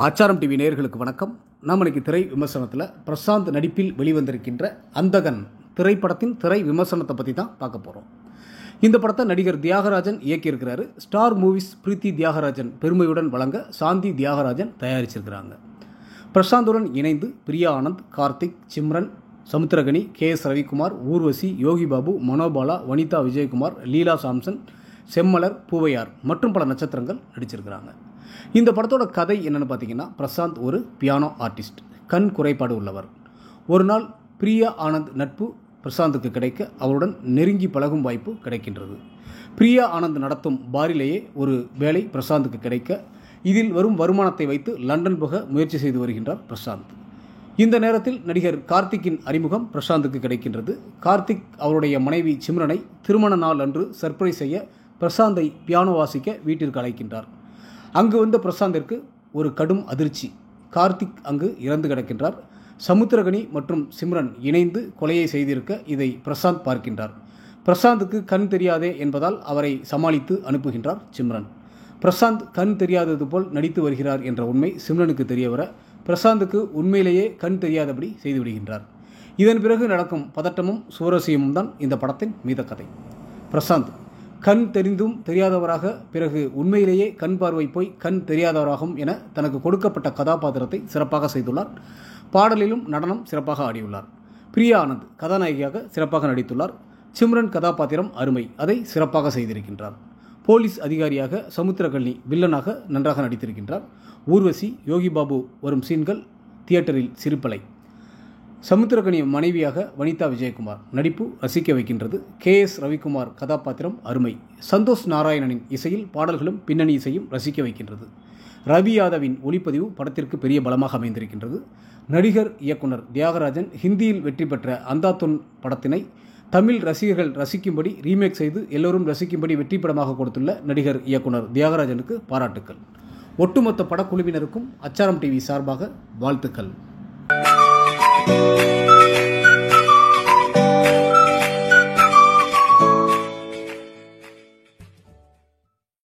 ஆச்சாரம் டிவி நேயர்களுக்கு வணக்கம். நாம் இன்னைக்கு திரை விமர்சனத்தில் பிரசாந்த் நடிப்பில் வெளிவந்திருக்கின்ற அந்தகன் திரைப்படத்தின் திரை விமர்சனத்தை பற்றி தான் பார்க்க போகிறோம். இந்த படத்தை நடிகர் தியாகராஜன் இயக்கியிருக்கிறாரு. ஸ்டார் மூவிஸ் பிரீத்தி தியாகராஜன் பெருமையுடன் வழங்க சாந்தி தியாகராஜன் தயாரிச்சிருக்கிறாங்க. பிரசாந்துடன் இணைந்து பிரியா ஆனந்த், கார்த்திக், சிம்ரன், சமுத்திரகனி, கே.எஸ். ரவிக்குமார், ஊர்வசி, யோகி பாபு, மனோபாலா, வனிதா விஜயகுமார், லீலா சாம்சன், செம்மலர், பூவையார் மற்றும் பல நட்சத்திரங்கள் நடிச்சிருக்கிறாங்க. இந்த படத்தோட கதை என்னென்னு பார்த்தீங்கன்னா, பிரசாந்த் ஒரு பியானோ ஆர்டிஸ்ட், கண் குறைபாடு உள்ளவர். ஒரு நாள் பிரியா ஆனந்த் நட்பு பிரசாந்துக்கு கிடைக்க அவருடன் நெருங்கி பழகும் வாய்ப்பு கிடைக்கின்றது. பிரியா ஆனந்த் நடத்தும் பாரிலேயே ஒரு வேலை பிரசாந்துக்கு கிடைக்க இதில் வரும் வருமானத்தை வைத்து லண்டன் போக முயற்சி செய்து வருகின்றார் பிரசாந்த். இந்த நேரத்தில் நடிகர் கார்த்திக்கின் அறிமுகம் பிரசாந்துக்கு கிடைக்கின்றது. கார்த்திக் அவருடைய மனைவி சிம்ரனை திருமண நாள் அன்று சர்ப்ரைஸ் செய்ய பிரசாந்தை பியானோ வாசிக்க வீட்டிற்கு அழைக்கின்றார். அங்கு வந்த பிரசாந்திற்கு ஒரு கடும் அதிர்ச்சி. கார்த்திக் அங்கு இறந்து கிடக்கின்றார். சமுத்திரகனி மற்றும் சிம்ரன் இணைந்து கொலையை செய்திருக்க இதை பிரசாந்த் பார்க்கின்றார். பிரசாந்துக்கு கண் தெரியாதே என்பதால் அவரை சமாளித்து அனுப்புகின்றார் சிம்ரன். பிரசாந்த் கண் தெரியாதது போல் நடித்து வருகிறார் என்ற உண்மை சிம்ரனுக்கு தெரியவர பிரசாந்துக்கு உண்மையிலேயே கண் தெரியாதபடி செய்துவிடுகின்றார். இதன் பிறகு நடக்கும் பதட்டமும் சுவாரஸ்யமும் தான் இந்த படத்தின் மீத கதை. பிரசாந்த் கண் தெரிந்தும் தெரியாதவராக, பிறகு உண்மையிலேயே கண் பார்வை போய் கண் தெரியாதவராகும் என தனக்கு கொடுக்கப்பட்ட கதாபாத்திரத்தை சிறப்பாக செய்துள்ளார். பாடலிலும் நடனம் சிறப்பாக ஆடியுள்ளார். பிரியா ஆனந்த் கதாநாயகியாக சிறப்பாக நடித்துள்ளார். சிம்ரன் கதாபாத்திரம் அருமை, அதை சிறப்பாக செய்திருக்கின்றார். போலீஸ் அதிகாரியாக சமுத்திரகனி வில்லனாக நன்றாக நடித்திருக்கின்றார். ஊர்வசி, யோகி பாபு வரும் சீன்கள் தியேட்டரில் சிரிப்பலை. சமுத்திரகனி மனைவியாக வனிதா விஜயகுமார் நடிப்பு ரசிக்க வைக்கின்றது. கே.எஸ். ரவிக்குமார் கதாபாத்திரம் அருமை. சந்தோஷ் நாராயணனின் இசையில் பாடல்களும் பின்னணி இசையும் ரசிக்க வைக்கின்றது. ரவி யாதவின் ஒளிப்பதிவு படத்திற்கு பெரிய பலமாக அமைந்திருக்கின்றது. நடிகர் இயக்குனர் தியாகராஜன் ஹிந்தியில் வெற்றி பெற்ற அந்தாதுன் படத்தினை தமிழ் ரசிகர்கள் ரசிக்கும்படி ரீமேக் செய்து எல்லோரும் ரசிக்கும்படி வெற்றி படமாக கொடுத்துள்ள நடிகர் இயக்குனர் தியாகராஜனுக்கு பாராட்டுக்கள். ஒட்டுமொத்த படக்குழுவினருக்கும் ஆச்சாரம் டிவி சார்பாக வாழ்த்துக்கள்.